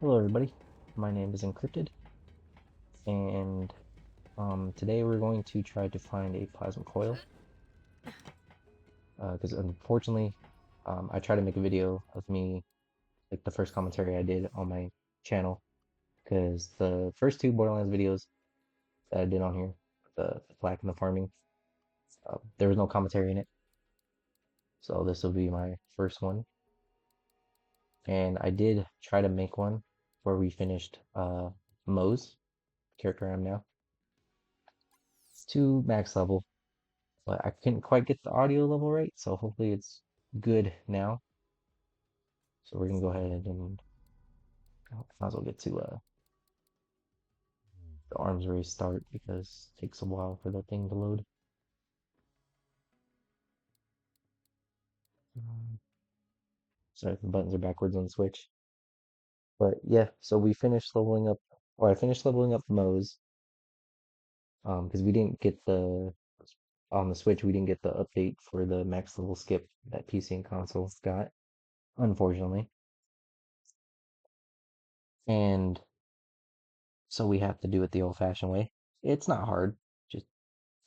Hello everybody, my name is Encrypted, and today we're going to try to find a plasma coil, because unfortunately, I tried to make a video of me, like the first commentary I did on my channel, because the first two Borderlands videos that I did on here, the flak and the farming, there was no commentary in it, so this will be my first one, and I did try to make one where we finished Moze, character I am now, to max level. But I couldn't quite get the audio level right, so hopefully it's good now. So we're gonna go ahead and might as well get to the arms race start because it takes a while for the thing to load. Um, Sorry if the buttons are backwards on the Switch. But yeah, so we finished leveling up, or I finished leveling up Moze, because we didn't get on the Switch, we didn't get the update for the max level skip that PC and console got, unfortunately. And so we have to do it the old-fashioned way. It's not hard, just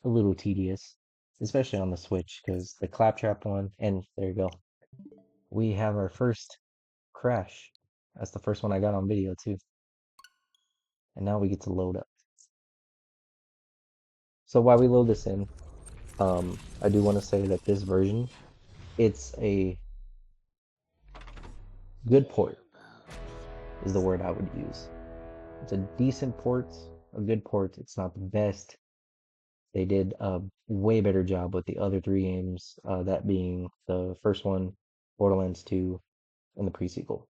a little tedious, especially on the Switch, because the claptrap one, and there you go. We have our first crash. That's the first one I got on video too. And now we get to load up. So while we load this in, I do want to say that this version, it's a good port, is the word I would use. It's a decent port, a good port. It's not the best. They did a way better job with the other three games, that being the first one, Borderlands 2, and the pre-sequel.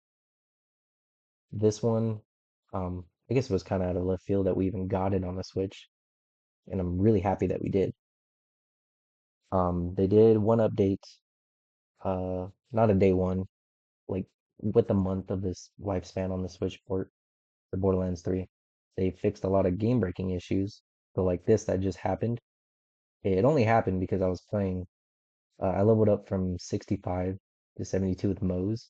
This one, I guess it was kind of out of left field that we even got it on the Switch, and I'm really happy that we did. They did one update, not a day one, like with the month of this lifespan on the Switch port for Borderlands 3. They fixed a lot of game-breaking issues, but like this that just happened, it only happened because I was playing. I leveled up from 65 to 72 with Moze,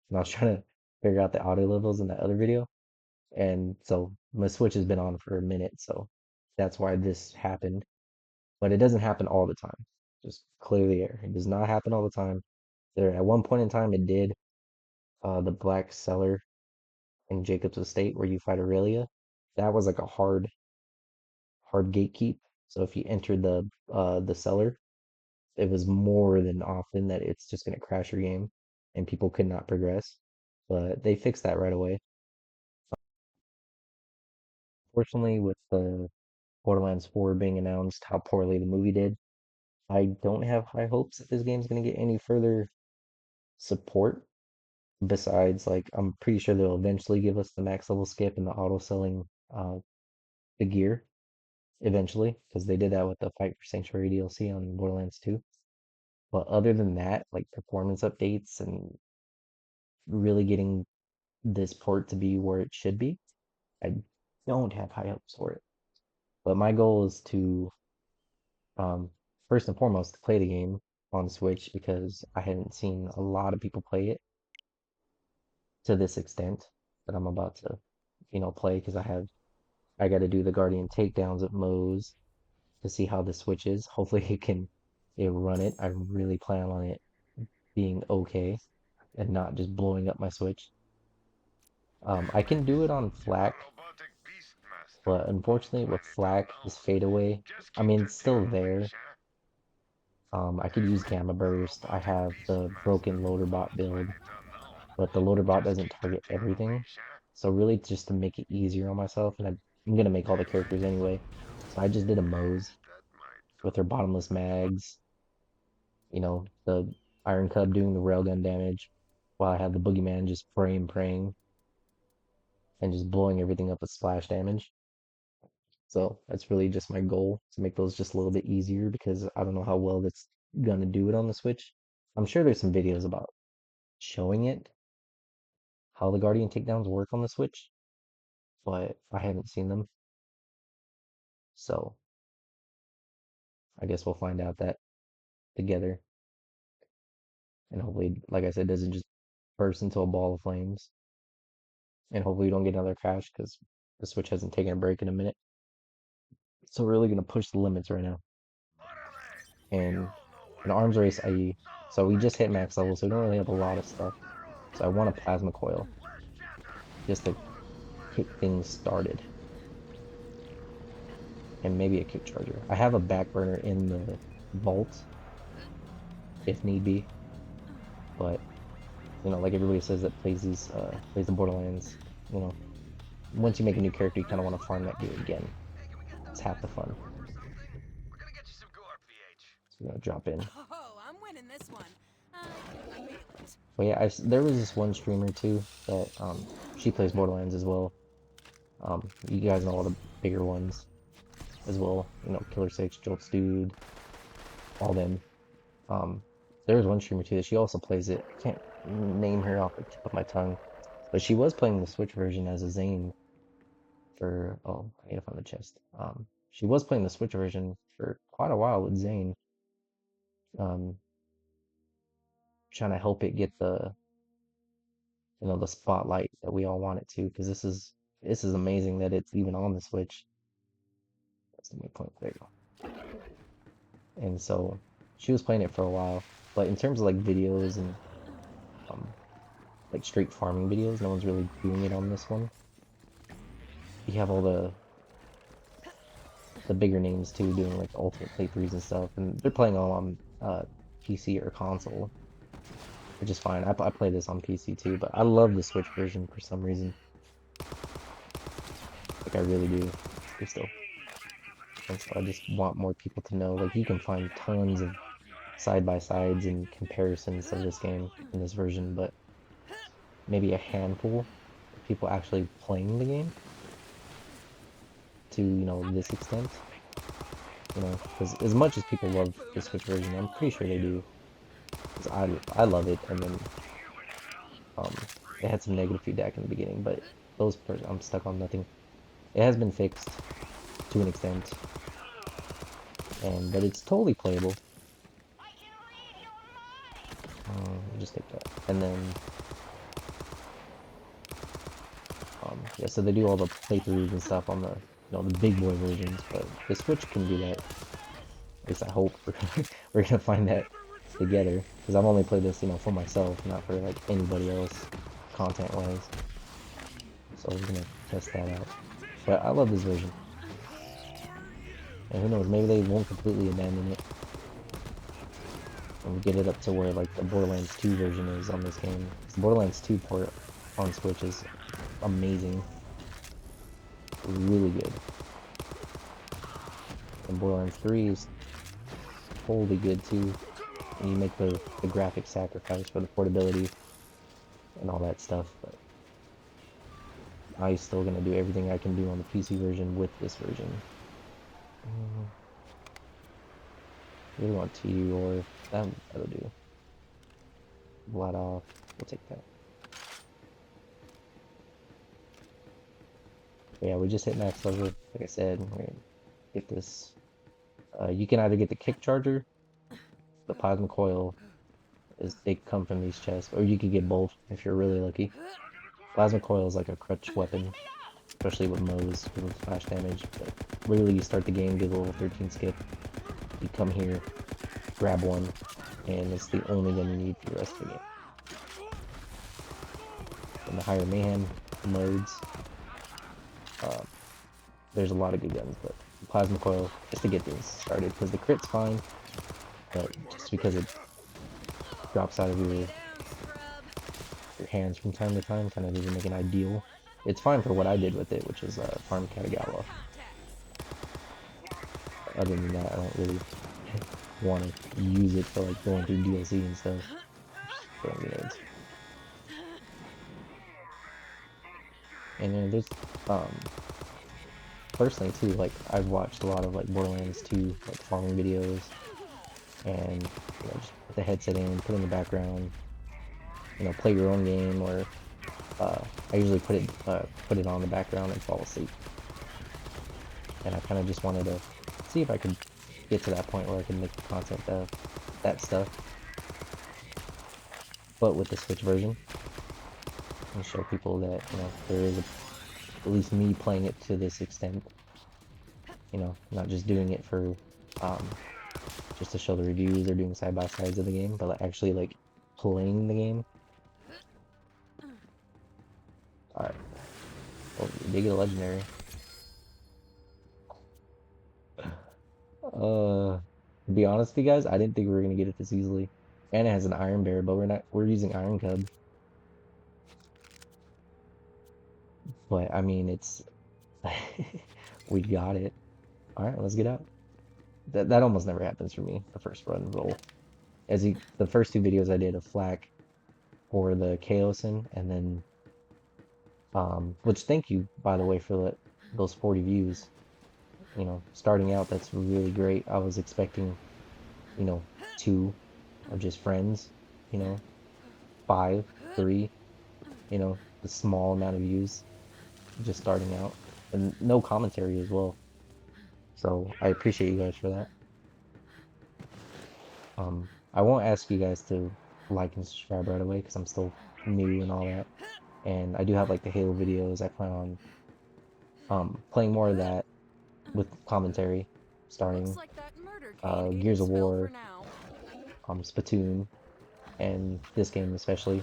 and I was trying to figure out the audio levels in that other video. And so my Switch has been on for a minute, so that's why this happened. But it doesn't happen all the time. Just clear the air. It does not happen all the time. There, at one point in time, it did. The Black Cellar in Jacob's Estate, where you fight Aurelia, that was like a hard gatekeep. So if you entered the cellar, it was more than often that it's just gonna crash your game, and people could not progress. But they fixed that right away. Fortunately, with the Borderlands 4 being announced, how poorly the movie did, I don't have high hopes that this game's going to get any further support. Besides, like, I'm pretty sure they'll eventually give us the max level skip and the auto selling the gear eventually, because they did that with the Fight for Sanctuary DLC on Borderlands 2. But other than that, like performance updates and really getting this port to be where it should be, I don't have high hopes for it. But my goal is to um, first and foremost, to play the game on Switch because I hadn't seen a lot of people play it to this extent that I'm about to, play because I got to do the Guardian takedowns at Moze to see how this switches. Hopefully it run it. I really plan on it being okay and not just blowing up my Switch. I can do it on FLAC, but unfortunately with FLAC, this fadeaway, I mean, it's still there. I could use Gamma Burst. I have the broken loader bot build, but the loader bot doesn't target everything. So really just to make it easier on myself, and I'm gonna make all the characters anyway. So I just did a Moze with her bottomless mags, the Iron Cub doing the railgun damage, while I had the Boogeyman just praying and just blowing everything up with splash damage. So that's really just my goal to make those just a little bit easier because I don't know how well that's gonna do it on the Switch. I'm sure there's some videos about showing it, how the Guardian takedowns work on the Switch, but I haven't seen them. So I guess we'll find out that together. And hopefully, like I said, doesn't just burst into a ball of flames. and hopefully we don't get another crash because the Switch hasn't taken a break in a minute. So we're really gonna push the limits right now. And an arms race, so we just hit max level, so we don't really have a lot of stuff. So I want a plasma coil just to get things started, and maybe a kick charger. I have a back burner in the vault if need be, but like everybody says that plays the Borderlands, you know, once you make a new character, you kind of want to farm that gear again. It's half the fun. So we're gonna drop in. Oh, I'm winning this one. I can feel it. But yeah, there was this one streamer too that she plays Borderlands as well. You guys know all the bigger ones as well. Killer Six, Jolts Dude, all them. Um, there was one streamer too that she also plays it. I can't name her off the tip of my tongue, but she was playing the Switch version as a Zane for. Oh, I need to find the chest. She was playing the Switch version for quite a while with Zane. Um, trying to help it get the spotlight that we all want it to, because this is amazing that it's even on the Switch. That's the main point. There you go. And so she was playing it for a while, but in terms of like videos and um like straight farming videos, no one's really doing it on this one. You have all the bigger names too doing like ultimate playthroughs and stuff, and they're playing all on PC or console, which is fine. I play this on PC too, but I love the Switch version for some reason. Like I really do. Still. And so I just want more people to know. Like you can find tons of side-by-sides and comparisons of this game in this version, but maybe a handful of people actually playing the game to, this extent. Because as much as people love the Switch version, I'm pretty sure they do. Because I love it, and then um, it had some negative feedback in the beginning, but I'm stuck on nothing. It has been fixed to an extent, but it's totally playable. Just take that, and then yeah. So they do all the playthroughs and stuff on the big boy versions, but the Switch can do that. At least I hope we're gonna find that together, because I've only played this, for myself, not for like anybody else, content-wise. So we're gonna test that out. But I love this version, and who knows, maybe they won't completely abandon it, and we get it up to where like the Borderlands 2 version is on this game. The Borderlands 2 port on Switch is amazing, really good, and Borderlands 3 is totally good too. And you make the graphic sacrifice for the portability and all that stuff, but I'm still gonna do everything I can do on the PC version with this version. Really want TU or that'll do. Blood off. We'll take that. But yeah, we just hit max level. Like I said, we're gonna get this. You can either get the kick charger, the plasma coil, they come from these chests, or you could get both if you're really lucky. Plasma coil is like a crutch weapon, especially with Moze with flash damage. But really, you start the game, do the level 13 skip, you come here, grab one, and it's the only gun you need for the rest of the game. In the higher mayhem modes, there's a lot of good guns, but the plasma coil just to get things started, because the crit's fine, but just because it drops out of your hands from time to time kind of doesn't make it ideal. It's fine for what I did with it, which is farm Katagawa. Other than that, I don't really want to use it for like going through DLC and stuff. Just throwing grenades. And then there's personally too, like I've watched a lot of like Borderlands 2 like farming videos, and just put the headset in, put it in the background, play your own game, or I usually put it on the background and fall asleep. And I kind of just wanted to see if I could get to that point where I could make the content of that stuff, but with the Switch version. and show people that, there is at least me playing it to this extent, not just doing it for um just to show the reviews or doing side by sides of the game, but like actually like playing the game. All right. Oh, we did get a legendary. To be honest with you guys, I didn't think we were gonna get it this easily. And it has an iron bear, but we're using iron cub. But I mean it's we got it. Alright, let's get out. That almost never happens for me, the first run roll. The first two videos I did a flak for the Chaosin, and then which thank you by the way for those 40 views. Starting out, that's really great. I was expecting, two of just friends, you know, five, three, the small amount of views just starting out, and no commentary as well. So I appreciate you guys for that. I won't ask you guys to like and subscribe right away because I'm still new and all that. And I do have like the Halo videos. I plan on playing more of that with commentary, Looks starting like that murder cane ate Gears its of fill for War, now. Splatoon, and this game especially.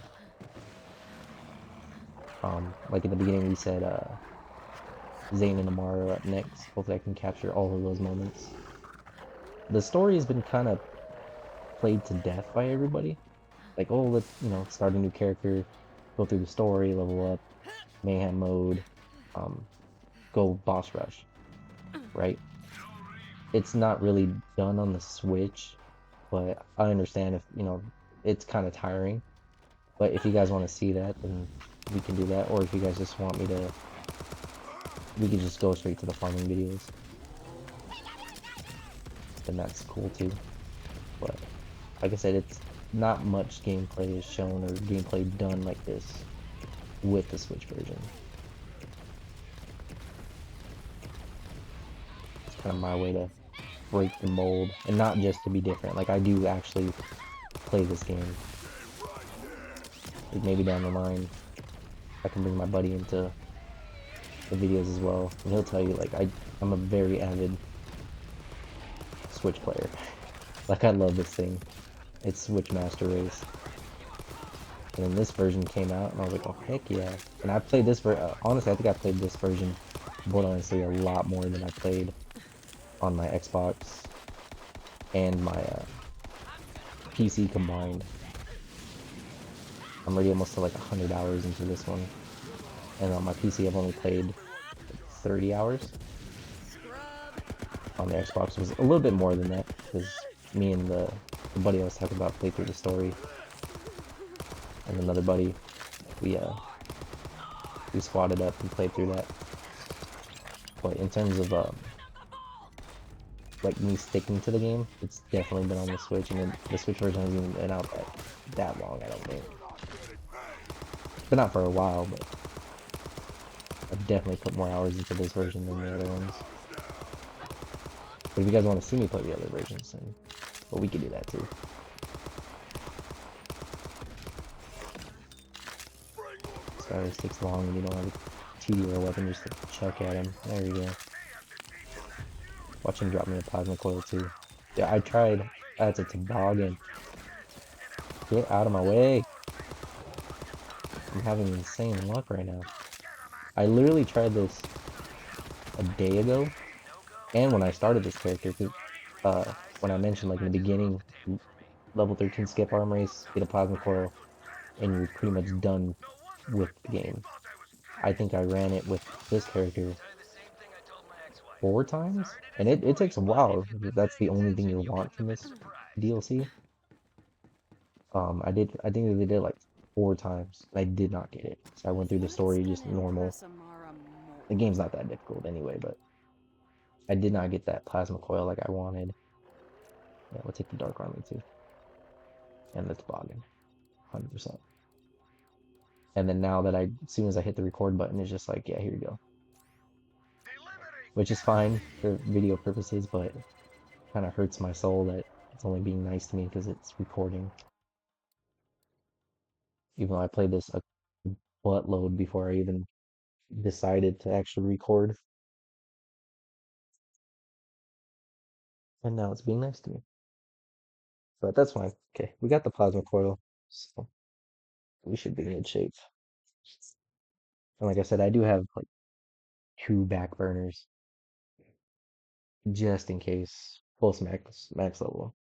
Like in the beginning, we said Zane and Amara are up next. Hopefully, I can capture all of those moments. The story has been kind of played to death by everybody. Like, oh, let's start a new character, go through the story, level up, mayhem mode, um, go boss rush, right? It's not really done on the Switch, but I understand if it's kind of tiring. But if you guys want to see that, then we can do that. Or if you guys just want me to, we could just go straight to the farming videos. Then that's cool too. But like I said, it's not much gameplay is shown or gameplay done like this with the Switch version. It's kind of my way to break the mold, and not just to be different. Like I do actually play this game. Like maybe down the line, I can bring my buddy into the videos as well, and he'll tell you like I'm a very avid Switch player. Like I love this thing. It's Switch Master Race. And then this version came out, and I was like, oh heck yeah! And I played this honestly, I think I played this version Borderlands 3 a lot more than I played on my Xbox and my PC combined. I'm already almost to like 100 hours into this one, and on my PC I've only played 30 hours. On the Xbox was a little bit more than that because me and the buddy I was talking about played through the story, and another buddy we squatted up and played through that. But in terms of like me sticking to the game, it's definitely been on the Switch, and then the Switch version hasn't even been out that long, I don't think. Been out for a while, but I've definitely put more hours into this version than the other ones. But if you guys want to see me play the other versions, then well, we could do that too. Sorry, this takes long when you don't have a TD or a weapon just to chuck at him. There you go. Watch him drop me a plasma coil too. Yeah, I tried. That's a toboggan. Get out of my way. I'm having insane luck right now. I literally tried this a day ago, and when I started this character, when I mentioned like in the beginning, level 13 skip arm race, get a plasma coil, and you're pretty much done with the game. I think I ran it with this character 4 times, and it takes a while. That's the only thing you want from this DLC. I think they did like 4 times, and I did not get it. So I went through the Let's story just gotta normal. impress Amara The more. game's not that difficult anyway, but I did not get that plasma coil like I wanted. Yeah, we'll take the dark army too, and the toboggan, 100%. And then now that as soon as I hit the record button, it's just like, yeah, here you go. Which is fine for video purposes, but kind of hurts my soul that it's only being nice to me because it's recording. Even though I played this buttload before I even decided to actually record. And now it's being nice to me. But that's fine. Okay, we got the plasma coil, so we should be in good shape. And like I said, I do have like two back burners just in case, close max level.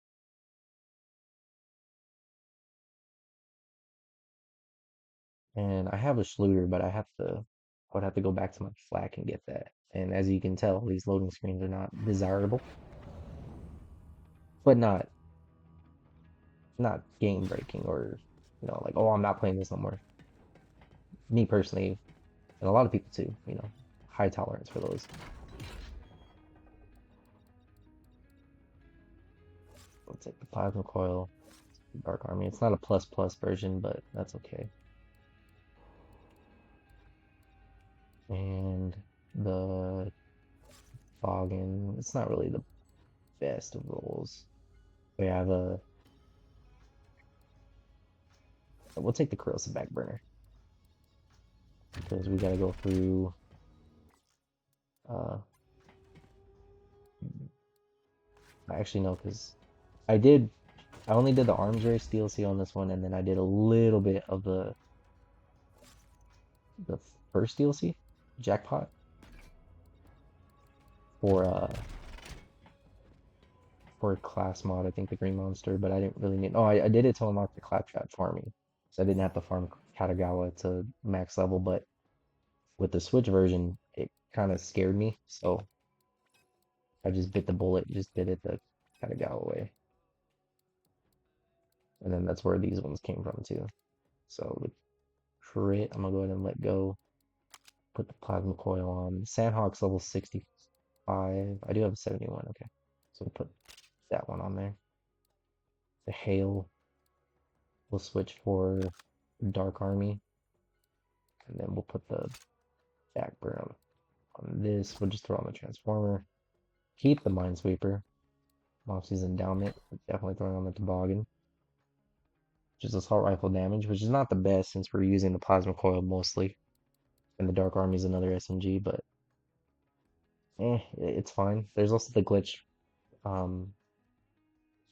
And I have a Schluter, but I would have to go back to my FLAC and get that. And as you can tell, these loading screens are not desirable, but not game breaking or like, oh, I'm not playing this no more. Me personally, and a lot of people too, high tolerance for those. Let's take the plasma coil, Dark Army. It's not a plus plus version, but that's okay. And the Foggin, it's not really the best of rolls. We have we'll take the corrosive back burner because we gotta go through uh actually no, because I did I only did the arms race DLC on this one, and then I did a little bit of the first DLC, Jackpot, for for class mod, I think the Green Monster, but I didn't really need. Oh, I did it to unlock the Claptrap farming, so I didn't have to farm Katagawa to max level. But with the Switch version, it kind of scared me, so I just bit the bullet, just did it the Katagawa way, and then that's where these ones came from too. So the crit, I'm gonna go ahead and let go. Put the plasma coil on. Sandhawk's level 65. I do have a 71. Okay, so we'll put that one on there. The hail. We'll switch for Dark Army, and then we'll put the backburn on this. We'll just throw on the Transformer. Keep the Minesweeper. Moxie's Endowment. Definitely throwing on the Toboggan. Which is assault rifle damage, which is not the best since we're using the plasma coil mostly. And the Dark Army is another SMG, but it's fine. There's also the glitch um,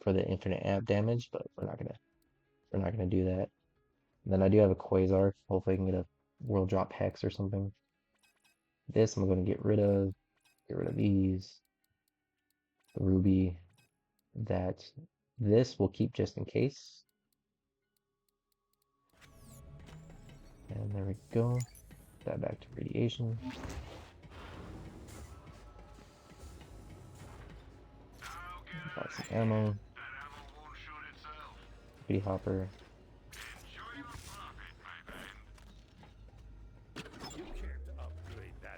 for the infinite amp damage, but we're not gonna do that. And then I do have a Quasar. Hopefully I can get a world drop hex or something. This I'm going to get rid of these. The ruby, that this will keep just in case. And there we go. That back to radiation. Buy some ammo. Pretty hopper.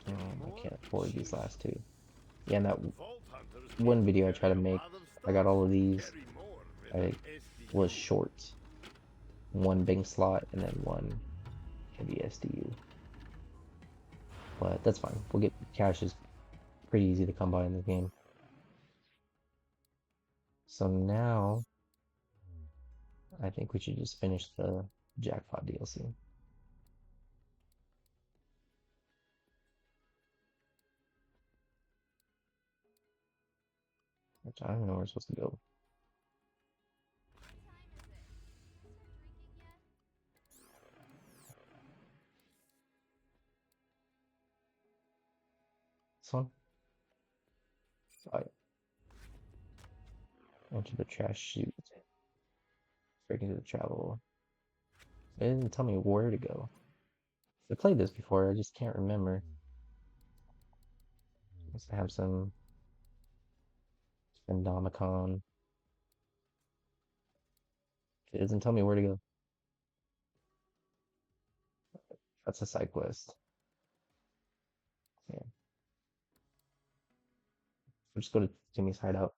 I can't afford these last two. Yeah, and that one video I tried to make, I got all of these. I was short. One big slot and then one heavy SDU. But that's fine. We'll get cash is pretty easy to come by in the game. So now I think we should just finish the Jackpot DLC. Which I don't even know where we're supposed to go. This one? I enter the trash chute. Break into the travel. It didn't tell me where to go. I played this before, I just can't remember. Let's have some Indomicon. It doesn't tell me where to go. That's a side quest. Yeah. We'll just go to Jimmy's hideout.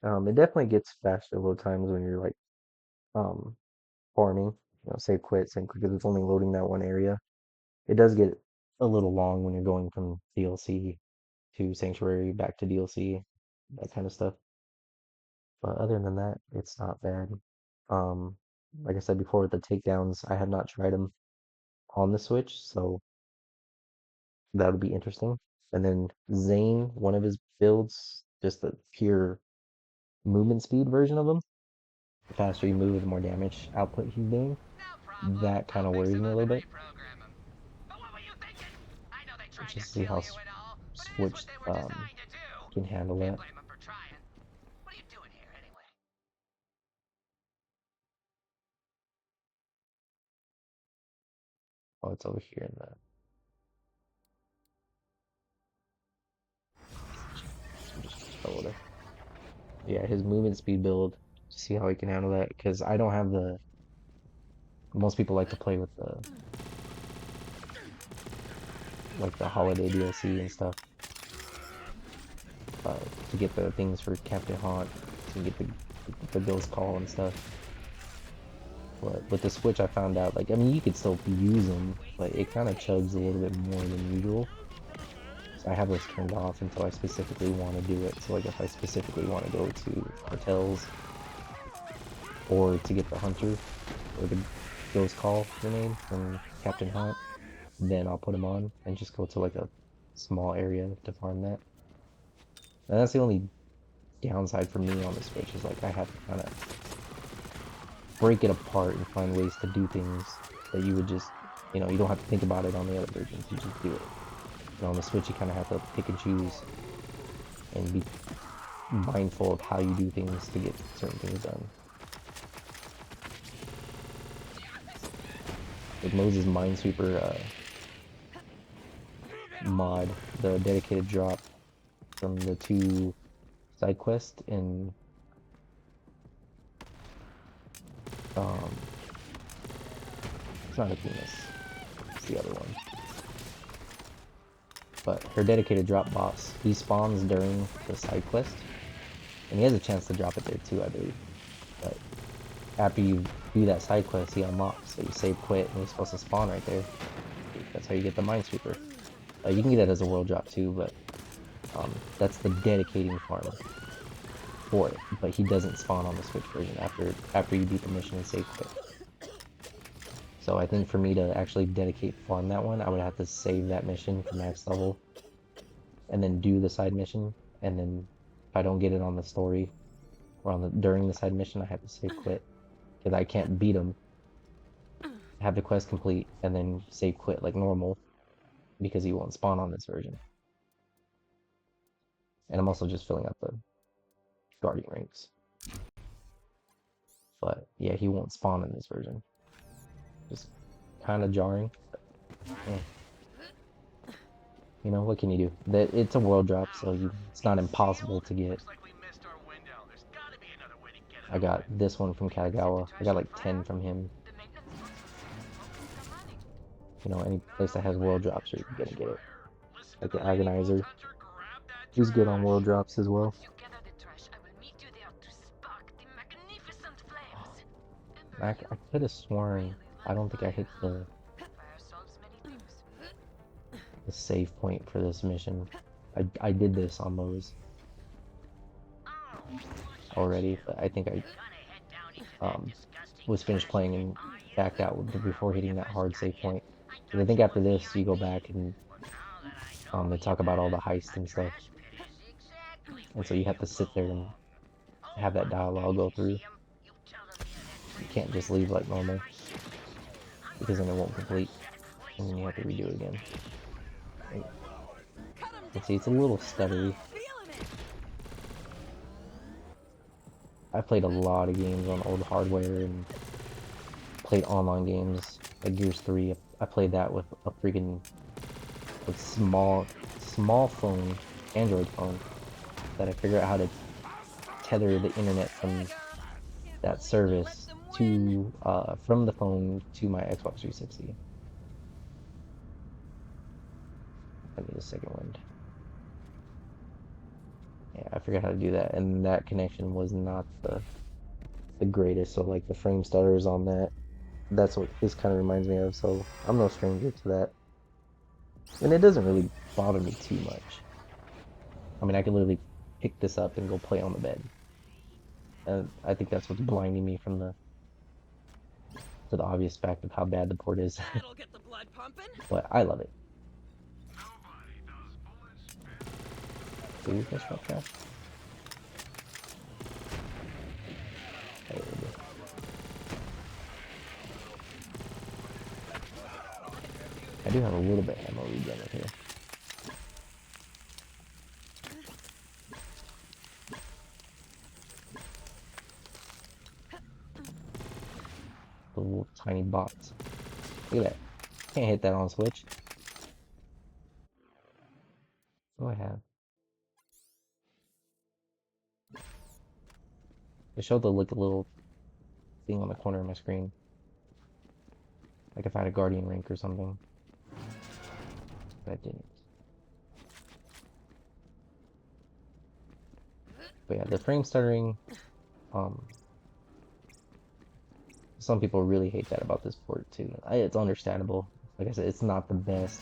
It definitely gets faster load times when you're like um farming. Save quit, because it's only loading that one area. It does get a little long when you're going from DLC to Sanctuary back to DLC, that kind of stuff. But other than that, it's not bad. Um, like I said before, with the takedowns, I have not tried them on the Switch, so that would be interesting. And then Zane, one of his builds, just the pure movement speed version of him. The faster you move, the more damage output he's doing. No problem. That kind I'll of fix worries him me a up little and bit. reprogram him. But what were you thinking? I know they tried to Just see kill how you and all, but it is Switch what they were designed to do. can handle Can't that. blame them for trying. What are you doing here anyway? Oh, it's over here in the. Just scroll there. Yeah, his movement speed build. See how he can handle that because I don't have the. Most people like to play with the holiday DLC and stuff to get the things for Captain Haunt to get the Ghost Call and stuff. But with the Switch, I found out like I mean you could still use them, but it kind of chugs a little bit more than usual. So I have those turned off until I specifically want to do it. So like if I specifically want to go to cartels or to get the hunter or the ghost call grenade from Captain Hunt, then I'll put them on and just go to like a small area to farm that. And that's the only downside for me on the Switch is like I have to kind of break it apart and find ways to do things that you would just, you don't have to think about it on the other versions. You just do it. And on the Switch, you kind of have to pick and choose and be mindful of how you do things to get certain things done. Like Moses Minesweeper mod, the dedicated drop from the two side quests in um it's not Athena's, it's the other one. But her dedicated drop boss, he spawns during the side quest, and he has a chance to drop it there too, I believe. But after you do that side quest, he unlocks, so you save quit, and he's supposed to spawn right there. That's how you get the Minesweeper. You can get that as a world drop too, but that's the dedicating farm for it. But he doesn't spawn on the Switch version after you beat the mission and save quit. So I think for me to actually dedicate farm that one, I would have to save that mission to max level and then do the side mission. And then if I don't get it on the story or during the side mission, I have to save quit because I can't beat him, have the quest complete, and then save quit like normal because he won't spawn on this version. And I'm also just filling up the guardian ranks. But yeah, he won't spawn in this version. Just kind of jarring. But, eh. What can you do? That it's a world drop, so it's not impossible to get. Looks like we missed our window. There's gotta be another way to get it I got open. this one from Katagawa. I got like 10 from him. The maintenance box was smoking some money. Any place that has world drops, you're gonna get it. Listen to Like the the lady vault Agonizer. hunter, grab that He's good on world trash. drops as well. Once you gather the trash, I will meet you there to spark the magnificent flames. I You could have sworn. really I like don't think I hit fire, the huh? Fire solves many things. the save point for this mission. I did this on Moze Oh, look at already, you. but I think I Gonna head down into that disgusting was finished trash playing pit, and are you? backed out before hitting that Never hard start save yet. point. I Because I thought think you after would be this, you go RP. back and But now that I know they you talk about all the better, heist a and stuff. trash pit is exactly And so where you have you to sit there and belong. Oh, have that dialogue and if go you see through. him, you tell him you're that You friendly can't just leave bandit like who's on normal my hit list. I'm because gonna then it call won't for a complete set and police then you have to order redo it these again. days. And Cut him see, it's a little stuttery. Feeling it. I played a lot of games on old hardware and played online games like Gears 3. I played that with a freaking like small phone, Android phone that I figured out how to tether the internet from Can't that believe we let service them win. to from the phone to my Xbox 360. I need a second wind. Yeah, I forgot how to do that, and that connection was not the greatest. So like the frame stutters on that. That's what this kind of reminds me of. So I'm no stranger to that, and it doesn't really bother me too much. I mean, I can literally pick this up and go play on the bed, and I think that's what's blinding me from the to the obvious fact of how bad the port is. That'll get the blood pumping. But I love it. Please, let's not trash. There we go. I do have a little bit of ammo regen right here. The little tiny bots. Look at that. Can't hit that on Switch. What do I have? It showed the like a little thing on the corner of my screen. Like if I had a Guardian rank or something. But I didn't. But yeah, the frame stuttering, some people really hate that about this port too. It's understandable. Like I said, it's not the best.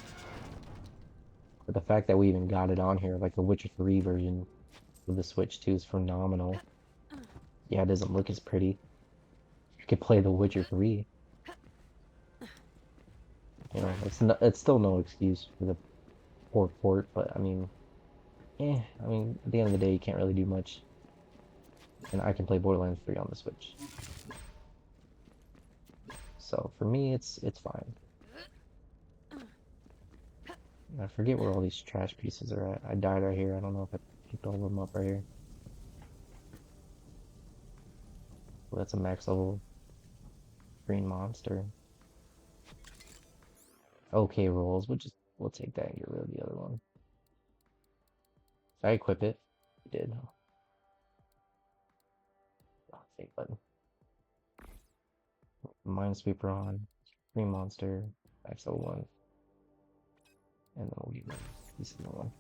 But the fact that we even got it on here, like the Witcher 3 version of the Switch 2 is phenomenal. Yeah, it doesn't look as pretty. You could play the Witcher 3. You know, it's still no excuse for the poor port, but I mean, I mean, at the end of the day, you can't really do much. And I can play Borderlands 3 on the Switch. So for me, it's fine. I forget where all these trash pieces are at. I died right here. I don't know if I picked all of them up right here. Well, that's a max level green monster. Okay, rolls. We'll take that and get rid of the other one. Did I equip it? I did. Oh, save button. Minesweeper on. Green monster. Max level 1. And then we'll get rid of this other one.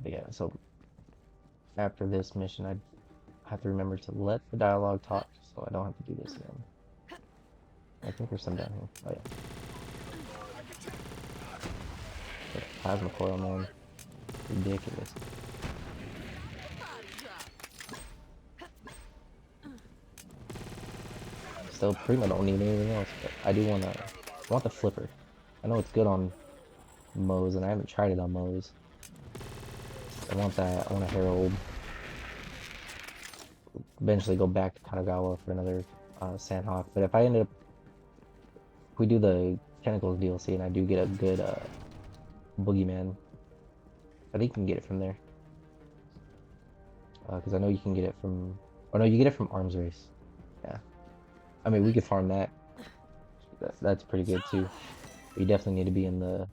But yeah, so after this mission, I have to remember to let the dialogue talk, so I don't have to do this again. I think there's some down here. Oh yeah. Plasma coil, man. Ridiculous. Still pretty much don't need anything else, but I do want the flipper. I know it's good on Moze, and I haven't tried it on Moze. I want that. I want a Herald. Eventually go back to Kanagawa for another Sandhawk. But if we do the Tentacles DLC and I do get a good Boogeyman, I think you can get it from there. Because I know you can get it from... Oh no, you get it from Arms Race. Yeah. I mean, we could farm that. That's pretty good too. But you definitely need to be in the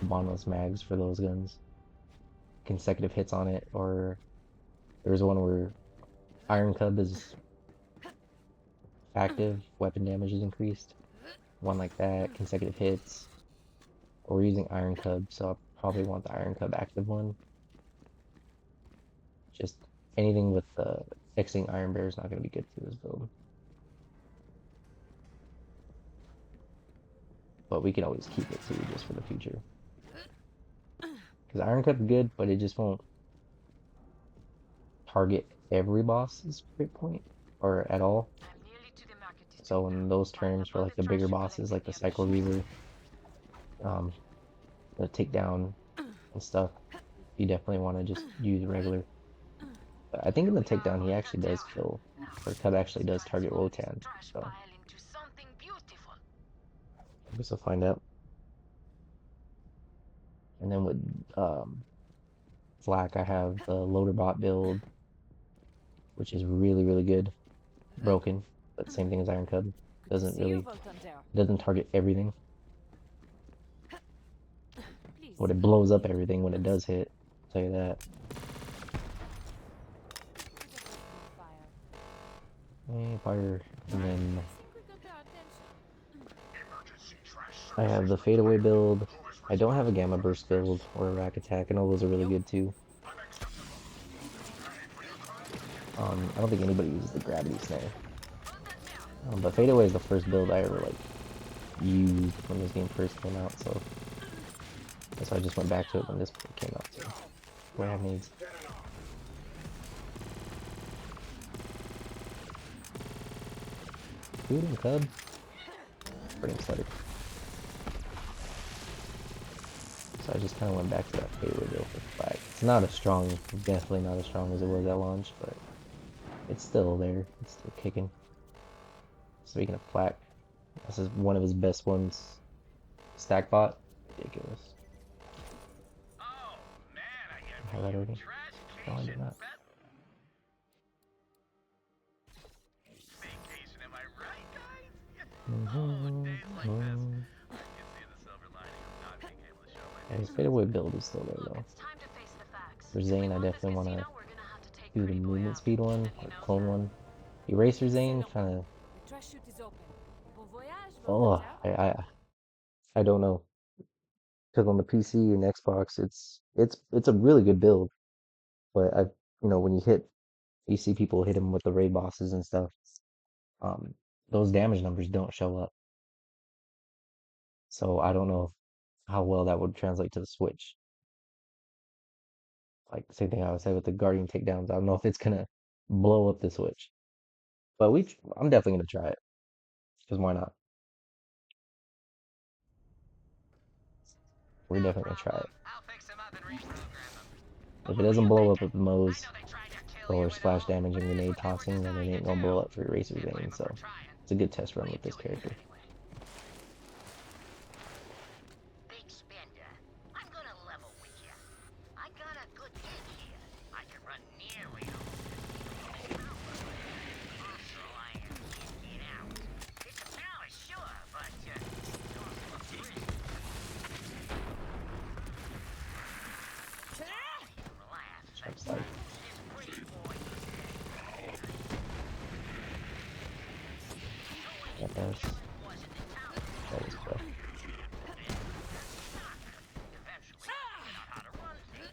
bottomless mags for those guns. Consecutive hits on it, or there's one where Iron Cub is active, weapon damage is increased. One like that, consecutive hits. Or we're using Iron Cub, so I'll probably want the Iron Cub active one. Just anything with fixing Iron Bear is not going to be good for this build. But we can always keep it too, just for the future. Because Iron Cup's good, but it just won't target every boss's crit point, or at all. So in those terms, for like the bigger bosses, like the Cycle Reaver, the takedown and stuff, you definitely want to just use regular. But I think in the takedown, he actually does kill, or Cub actually does target Wotan, so I guess we'll find out. And then with Flak, I have the Loader Bot build, which is really, really good. Broken, but same thing as Iron Cub. Doesn't target everything. But it blows up everything when it does hit. I'll tell you that. And fire, and then I have the Fadeaway build. I don't have a Gamma Burst build or a Rack Attack, and all those are really good too. I don't think anybody uses the Gravity Snare. But Fadeaway is the first build I ever like used when this game first came out, so that's why I just went back to it when this came out too. Boy, I have needs. Shoot him, cub. Pretty excited. So I just kind of went back to that favorite bill for flag. It's not as strong, definitely not as strong as it was at launch, but it's still there. It's still kicking. Speaking of flak, this is one of his best ones. Stack bot, ridiculous. Oh man, I I have envy that you. already? Trash No, I did vacation. not. Vacation, am I right, guys? Oh, Mm-hmm. days like this. I can see the silver lining of not being able to show my Yeah, his face. fadeaway build is still there Look, though. it's time to face the facts. For If we Zane, I want this definitely want to casino, we're gonna have to take do the Pretty Boy movement out. speed one, And he or knows clone that. one. Eraser C'est Zane, noté. kind of. The trash chute is open. Bon voyage, Oh, Voltaire. I don't know. Because on the PC and Xbox, it's a really good build. But when you see people hit him with the raid bosses and stuff. Um, those damage numbers don't show up. So I don't know how well that would translate to the Switch. Like the same thing I would say with the Guardian takedowns. I don't know if it's gonna blow up the Switch. But I'm definitely gonna try it. Because why not? We're No definitely gonna try problem. it. I'll fix him up and reprogram him. But If it what were you doesn't blow up thinking? with the I Moze know they tried to kill you or and splash all, damage but and it is grenade what they were tossing, then it designed to ain't gonna do. blow up for Eraser Can't blame Zane. them for So trying. it's a good test What run are with you this doing here character. anyway? Big spender. I'm gonna level with you. I got a good gig here. I can run nearly all the crucial I am getting out. It's a palace, sure, but it's also a prison. Relax. I'm psyched. This pretty boy That does. wasn't the town. That was tough. Eventually, I figured out how to run things.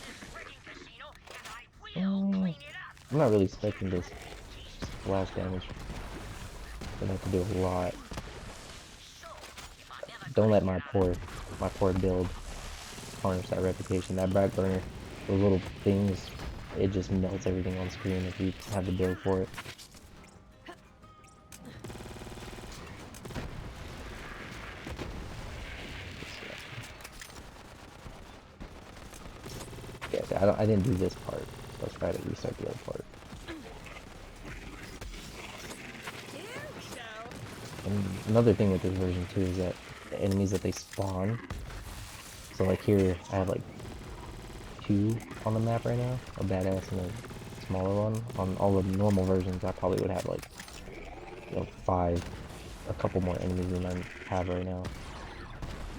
This freaking casino, and I will Mm, clean it up. I'm not really expecting this splash damage. Gonna have to do a lot. So, if I'm ever Don't gonna let get out of my poor build tarnish that reputation. That back burner, those little things, it just melts everything on screen if you have the build for it. Yeah, see, I didn't do this part. So let's try to restart the other part. And another thing with this version too is that the enemies that they spawn. So like here, I have like 2 on the map right now, a badass and a smaller one. On all the normal versions, I probably would have like 5, a couple more enemies than I have right now.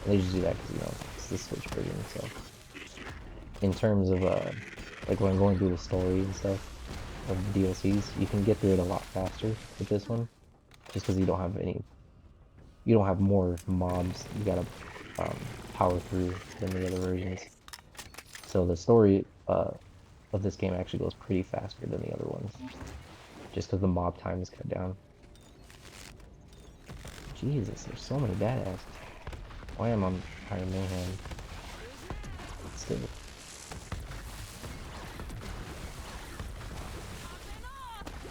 And they just do that because it's the Switch version. So in terms of like when I'm going through the story and stuff of the DLCs, you can get through it a lot faster with this one, just because you don't have more mobs you gotta power through than the other versions. So the story of this game actually goes pretty faster than the other ones, just because the mob time is cut down. Jesus, there's so many badasses. Why am I on higher mayhem? Still.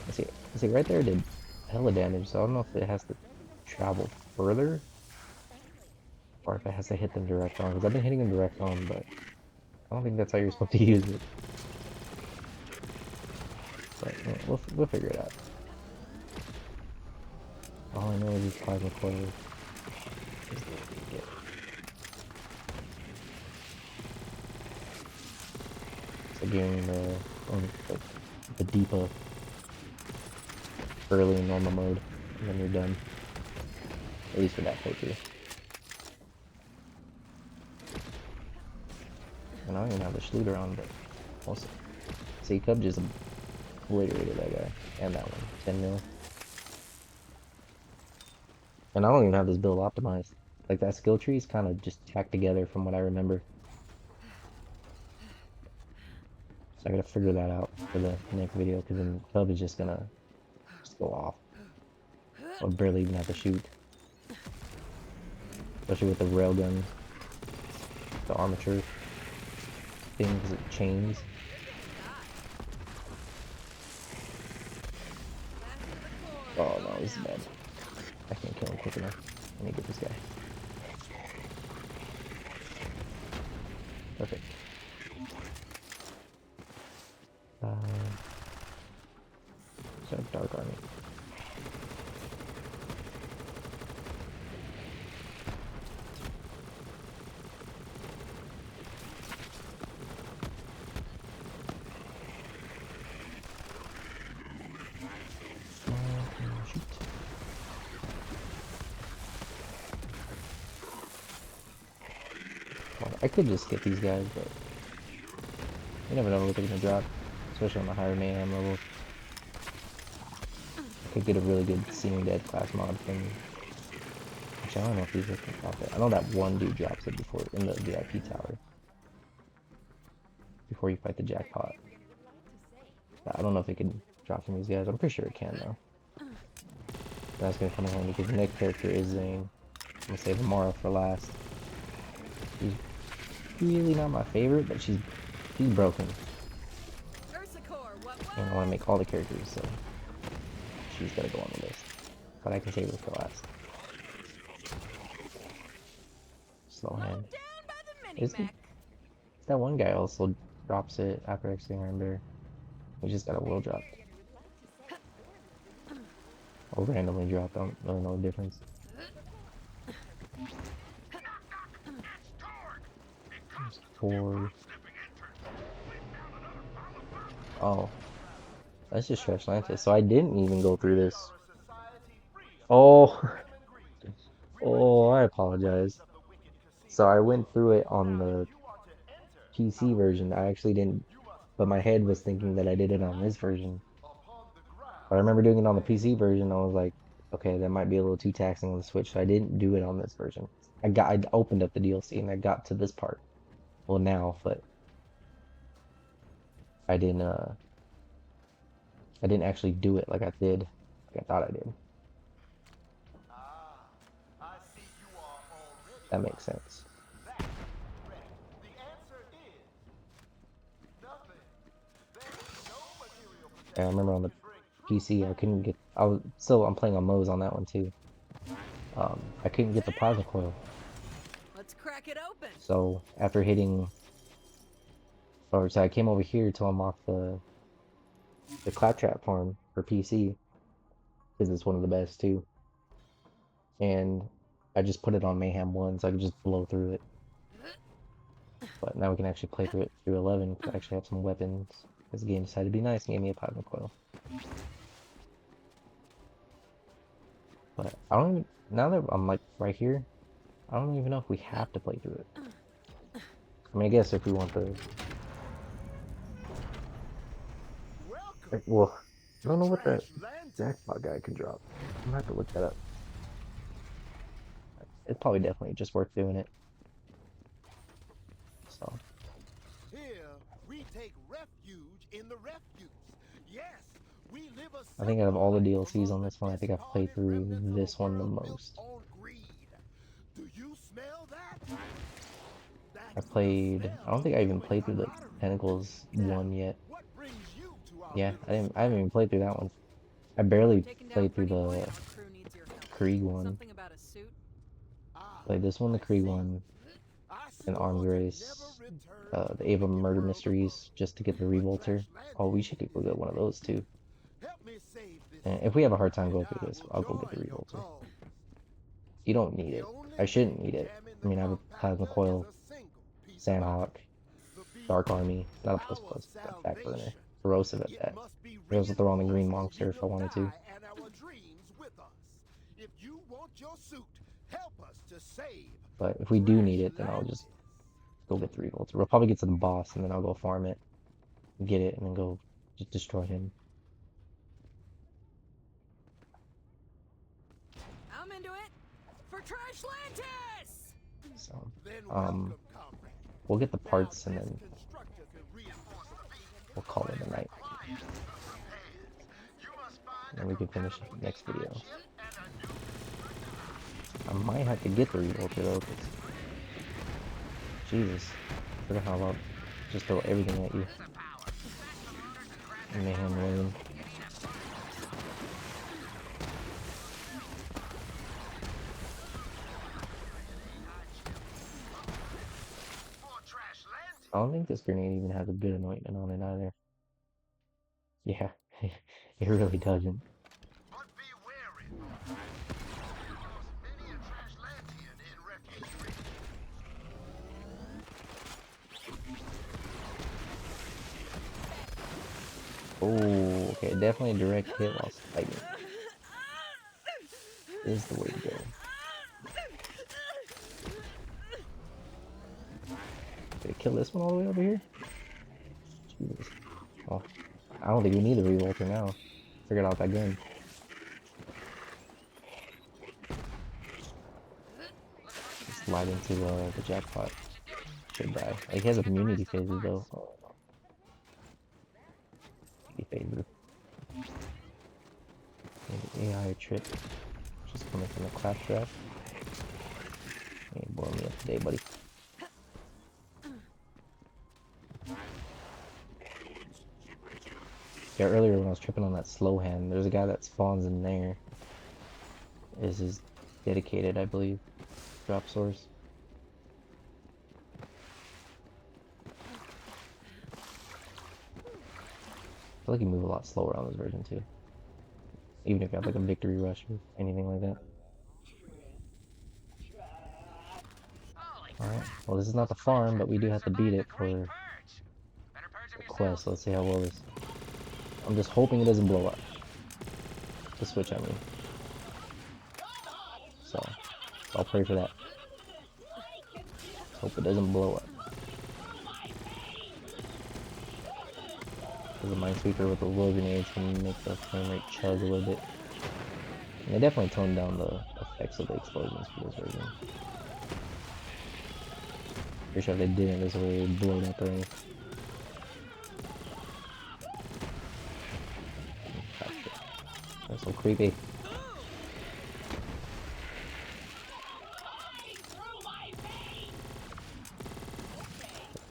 I see right there did hella damage, so I don't know if it has to travel further or if it has to hit them direct on, because I've been hitting them direct on, but I don't think that's how you're supposed to use it. But yeah, we'll figure it out. All I know is these plasma coils. So getting the Deepa early in normal mode, and then you're done. At least for that playthrough. And I don't even have the Schluter on, but also, see, Cub just obliterated that guy and that one. 10 mil. And I don't even have this build optimized. Like that skill tree is kind of just tacked together from what I remember. So I gotta figure that out for the next video, because then Cub is just gonna go off. Or barely even have to shoot. Especially with the railgun. the armature thing because it chains. Oh no, this is bad. I can't kill him quick enough. I need to get this guy. Perfect. So dark army. Shoot. Well, I could just get these guys, but you never know what they're gonna drop, especially on the higher mayhem level. I could get a really good Seeing Dead class mod thing. Actually, I don't know if these are gonna drop it. I know that one dude drops it before in the VIP tower before you fight the jackpot. But I don't know if it can drop from these guys. I'm pretty sure it can though. That's gonna come in handy because the next character is Zane. I'm gonna save Amara for last. She's really not my favorite, but she's broken. And I want to make all the characters, so she's gotta go on the list. But I can save her for last. Slow hand. Is that one guy also drops it after exiting Ember? We just got a world drop. Or randomly dropped. I don't really know the difference. There's 4. Oh. That's just Stretch Lantis. So I didn't even go through this. Oh. Oh, I apologize. So I went through it on the PC version. I actually didn't, but my head was thinking that I did it on this version. But I remember doing it on the PC version. I was like, okay, that might be a little too taxing on the Switch, so I didn't do it on this version. I opened up the DLC and I got to this part. Well, now, but I didn't actually do it like I did, like I thought I did. That makes sense. Yeah, I remember on the PC I couldn't get. I'm playing on Moze on that one too. I couldn't get the plasma coil. Let's crack it open. So after hitting, or so I came over here to unlock the claptrap farm for PC because it's one of the best too. And I just put it on Mayhem 1 so I could just blow through it. But now we can actually play through it through 11. I actually have some weapons because the game decided to be nice and gave me a plasma coil. But I don't even, now that I'm like right here, I don't even know if we have to play through it. I mean, I guess if we want the, well, I don't know what that jackpot guy can drop. I'm gonna have to look that up. It's probably definitely just worth doing it. So. Here we take refuge in the refuse. Yes, we live a I think out of all the DLCs on this one, I think I've played through this one the most. Do you smell that? I don't think I even played through the Tentacles one yet. Yeah, I haven't even played through that one. I barely played through the Krieg one. Played this one, the Krieg one, and Arms Race, the Ava Murder Mysteries, just to get the Revolter. Oh, we should go get one of those too. And if we have a hard time going through this, I'll go get the Revolter. You don't need it. I shouldn't need it. I mean, I have a Plasma Coil, Sandhawk, Dark Army, not a plus, but Backburner. Corrosive at that. I also throw on the Green Monster if I wanted to. But if we do need it, then I'll just go get the Revolter. We'll probably get to the boss, and then I'll go farm it, get it, and then go just destroy him. I'm into it. For Trash Lantis! So, we'll get the parts, and then we'll call it a night. And we can finish the next video. I might have to get the Revolter though, 'cause Jesus. Forgot how about just throw everything at you. Mayhem Lane. I don't think this grenade even has a good anointment on it either. Yeah, it really doesn't. But be wary. Because many a trash lantian in Refuge Ridge. Oh, okay, definitely a direct hit while fighting is the way to go. Did it kill this one all the way over here? Jesus. Oh, I don't think we need the revolter now. Figured out that gun. Slide into the jackpot. Should die. Like, he has immunity phases though. Oh, immunity phases. And AI trip. Just coming from the claptrap. You ain't blowing me up today, buddy. Yeah, earlier when I was tripping on that slow hand, there's a guy that spawns in there. Is his dedicated, I believe, drop source. I feel like you move a lot slower on this version too. Even if you have like a victory rush or anything like that. Alright, well this is not the farm, but we do have to beat it for the quest. So let's see how well this... I'm just hoping it doesn't blow up. The Switch, I mean. So I'll pray for that. Let's hope it doesn't blow up. Because the Minesweeper with the low grenades can make the frame rate chug a little bit. And they definitely toned down the effects of the explosions for this version. Pretty sure if they didn't, this would blow up or anything. That's so creepy.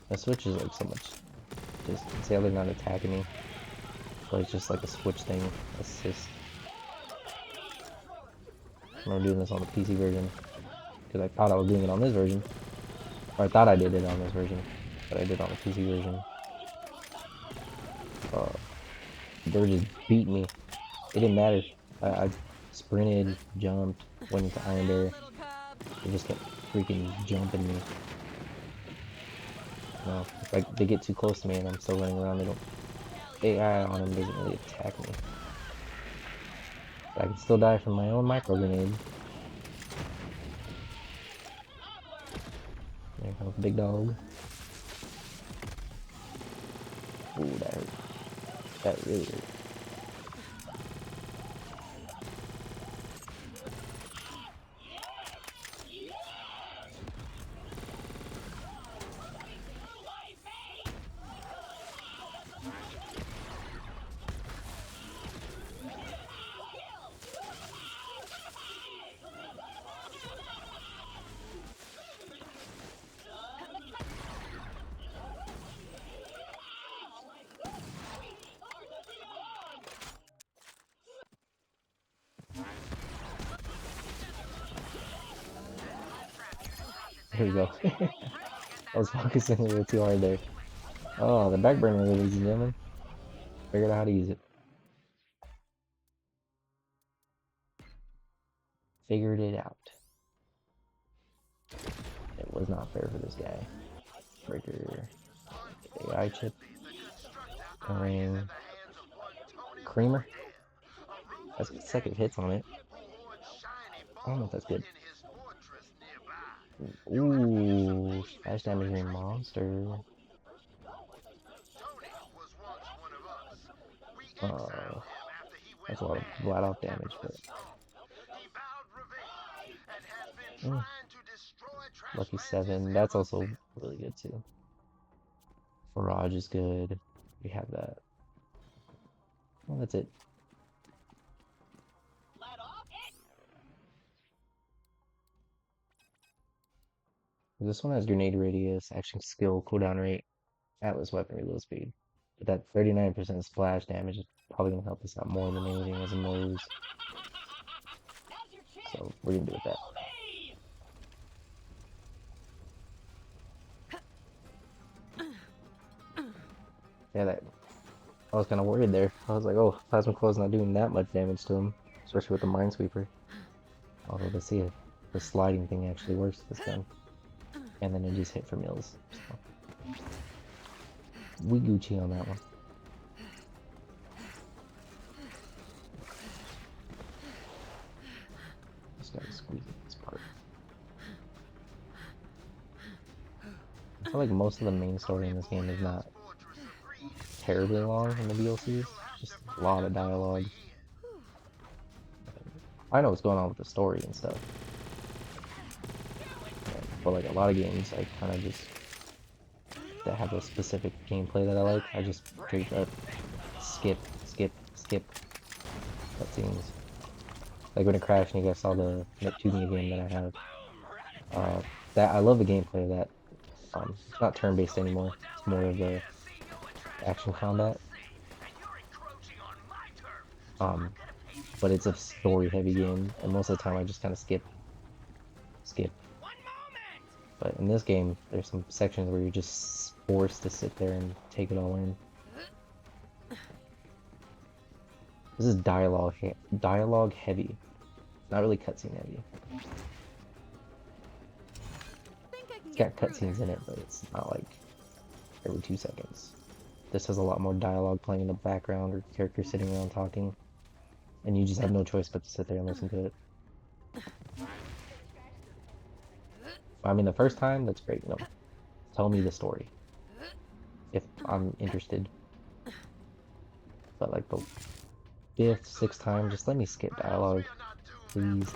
The Switch is like so much. Just see how they're not attacking me. So it's just like a Switch thing. Assist. I remember doing this on the PC version. Because I thought I was doing it on this version. Or I thought I did it on this version. But I did it on the PC version. Bird just beat me. It didn't matter. I sprinted, jumped, went into Iron Bear. They just kept freaking jumping me. No, if they get too close to me and I'm still running around, they don't... AI on them doesn't really attack me. But I can still die from my own micro grenade. There comes Big Dog. Ooh, that hurt. That really hurt. Here we go. I was focusing a little too hard there. Oh, the back burner, ladies and gentlemen. Figured out how to use it. Figured it out. It was not fair for this guy. Breaker. AI chip. Ring. Creamer. That's got second hits on it. I don't know if that's good. Ooh, splash damage ring monster. That's a lot of flat out damage, but Lucky 7, that's also really good too. Barrage is good. We have that. Well, that's it. This one has grenade radius, action skill, cooldown rate, atlas weapon reload speed. But that 39% splash damage is probably gonna help us out more than anything as a Moze. So we're gonna do with that. Yeah, that I was kind of worried there. I was like, oh, plasma coil's not doing that much damage to him, especially with the minesweeper. Although to see if the sliding thing actually works this gun, and then it just hit for mills. So we Gucci on that one. Just gotta squeeze this part. I feel like most of the main story in this game is not terribly long in the DLCs. Just a lot of dialogue. I know what's going on with the story and stuff. But like a lot of games, I kind of just that have a specific gameplay that I like. I just straight up skip cutscenes. Like when it crashed and you guys saw the Neptunia game that I have. That I love the gameplay of that. It's not turn-based anymore. It's more of the action combat. But it's a story-heavy game, and most of the time I just kind of skip. But in this game, there's some sections where you're just forced to sit there and take it all in. This is dialogue heavy, not really cutscene heavy. It's got cutscenes in it, but it's not like every 2 seconds. This has a lot more dialogue playing in the background or characters sitting around talking, and you just have no choice but to sit there and listen to it. I mean, the first time, that's great, you know, tell me the story, if I'm interested. But like the 5th, 6th time, just let me skip dialogue, please.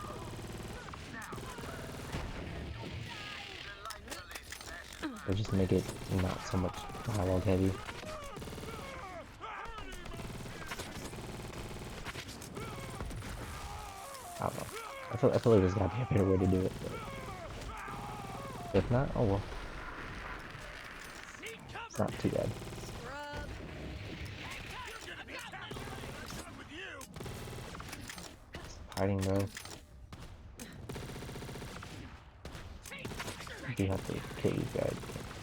Or just make it not so much dialogue heavy. I don't know. I feel like there's gotta be a better way to do it. But if not, oh well. It's not too bad. Hiding, bro. I do have to kill these guys.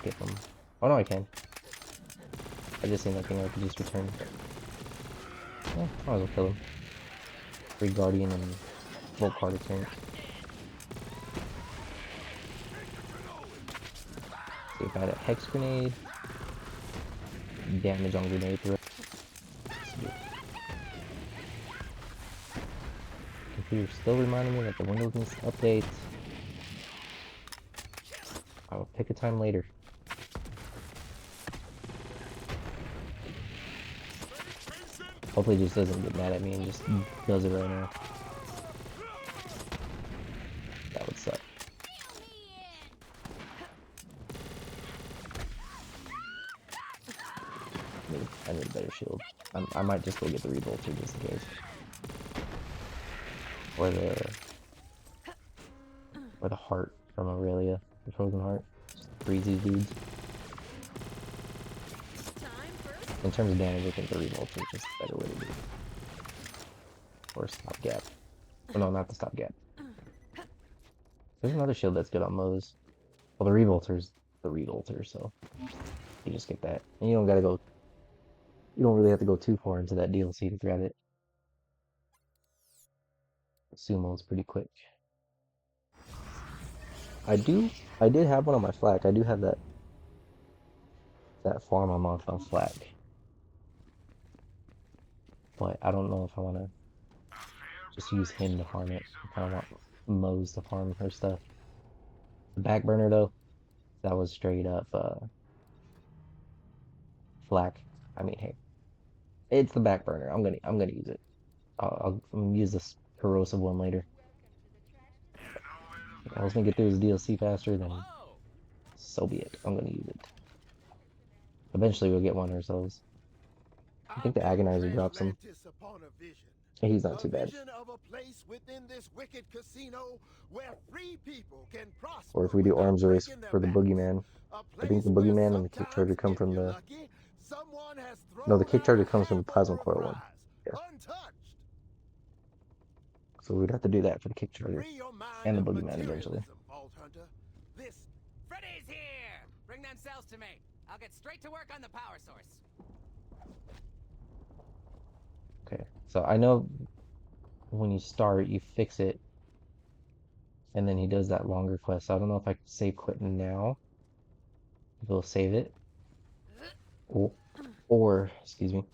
Get them. Oh no, I can. I just seen that thing I could just return. Yeah, might as well kill him. Free Guardian and Volt Card tank. See if I had a Hex Grenade. Damage on grenade throw. Computer's still reminding me that the Windows needs to update. I will pick a time later. Hopefully it just doesn't get mad at me and just does it right now. That would suck. I need a better shield. I might just go get the Revolter just in case. Or the heart from Aurelia, the Frozen Heart. Just freeze these dudes. In terms of damage, I think the Revolter is just a better way to do it. Or stopgap. Oh no, not the stopgap. There's another shield that's good on Moze. Well, the Revolter's the Revolter, so you just get that. And you don't gotta go. You don't really have to go too far into that DLC to grab it. Sumo's pretty quick. I did have one on my Flak. I do have that farm I'm on Flak. But I don't know if I want to just use him to farm it. I kind of want Moze to farm her stuff. The back burner though, that was straight up Flak. I mean, hey, it's the back burner. I'm gonna use it. I'm gonna use this corrosive one later. If I was gonna get through his DLC faster, then so be it. I'm gonna use it. Eventually we'll get one ourselves. I think the Agonizer drops him. He's not The too bad. vision of a place within this wicked casino where free people can Or prosper if we do without arms race breaking their for the backs. boogeyman, A I think place the where boogeyman and the kick sometimes, charger come if from you're the lucky, someone has no, the thrown kick out charger a comes from the half plasma order of coil one. fries, Yeah, untouched. so we'd have to do that for the kick charger Free your mind and the of boogeyman eventually. materialism, Vault Hunter. This Freddy's here! Bring them cells to me. I'll get straight to work on the power source. Okay, so I know when you start, you fix it, and then he does that longer quest. So I don't know if I can save quit now. We'll save it, or, excuse me,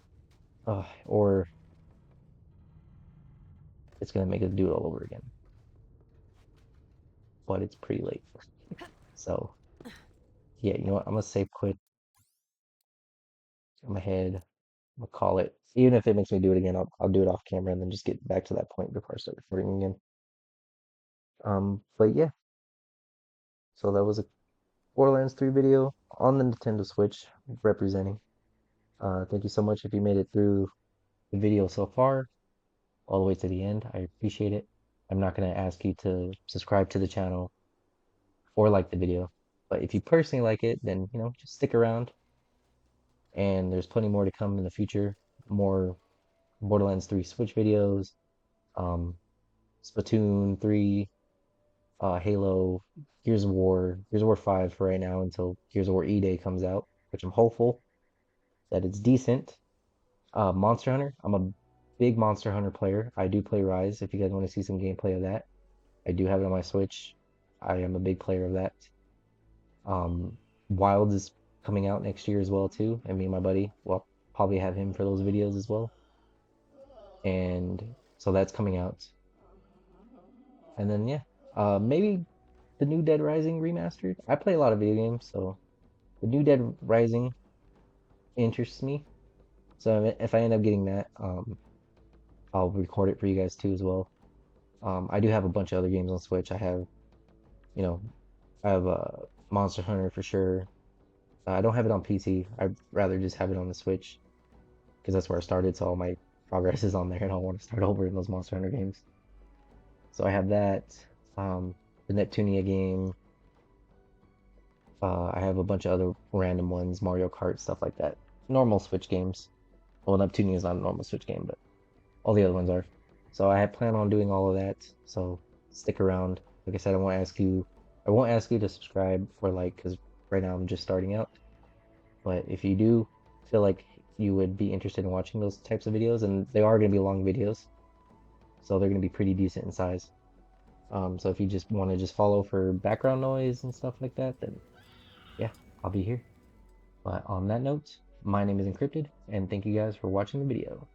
or it's gonna make us do it all over again. But it's pretty late, so yeah, you know what? I'm gonna save quit. I'm ahead. I'm gonna call it. Even if it makes me do it again, I'll do it off camera and then just get back to that point before I start recording again. But yeah, so that was a Borderlands 3 video on the Nintendo Switch representing. Thank you so much if you made it through the video so far, all the way to the end. I appreciate it. I'm not gonna ask you to subscribe to the channel or like the video, but if you personally like it, then just stick around. And there's plenty more to come in the future. More Borderlands 3 Switch videos, um, Splatoon 3, Halo, Gears of War 5 for right now until Gears of War E-Day comes out, which I'm hopeful that it's decent. Monster Hunter, I'm a big Monster Hunter player. I do play Rise if you guys want to see some gameplay of that. I do have it on my Switch. I am a big player of that. Um, Wilds is coming out next year as well too, and me and my buddy, well, probably have him for those videos as well. And so that's coming out. And then yeah, maybe the new Dead Rising remastered. I play a lot of video games, so the new Dead Rising interests me. So if I end up getting that, I'll record it for you guys too as well. I do have a bunch of other games on Switch. You know, I have Monster Hunter for sure. I don't have it on PC. I'd rather just have it on the Switch because that's where I started. So all my progress is on there, and I don't want to start over in those Monster Hunter games. So I have that. The Neptunia game. I have a bunch of other random ones, Mario Kart, stuff like that. Normal Switch games. Well, Neptunia is not a normal Switch game, but all the other ones are. So I plan on doing all of that. So stick around. Like I said, I won't ask you to subscribe or like, because right now I'm just starting out. But if you do feel like you would be interested in watching those types of videos, and they are going to be long videos, so they're going to be pretty decent in size. So if you just want to just follow for background noise and stuff like that, then yeah, I'll be here. But on that note, my name is Encrypted, and thank you guys for watching the video.